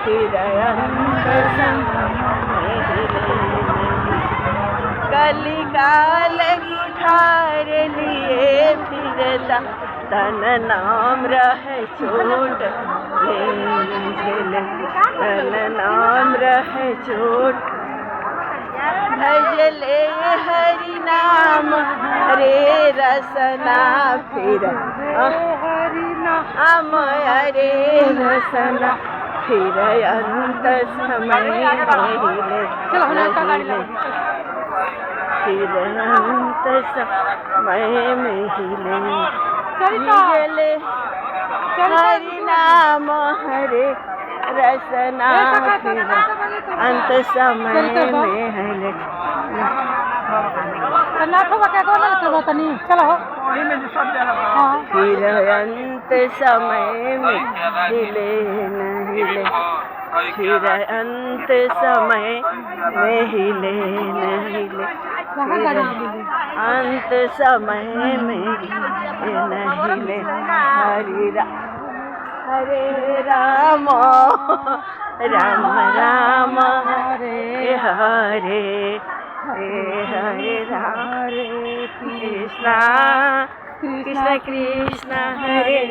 फिर अंत समय कलिकाल कुठार लिए फिरता तन नाम रह चोट तन नाम रह चोट भजले हरि नाम हरे रसना फिर हम हरे रसना फिर अंत समय फिर अंत समय में हिले हरि नाम हरे रसना फिर अंत समय में हिले फिर अंत समय में हिले न हिले फिर अंत समय में हिले न हिले अंत समय में न हिले हरे राम राम राम हरे हरे हरे हरे कृष्णा कृष्ण कृष्ण हरे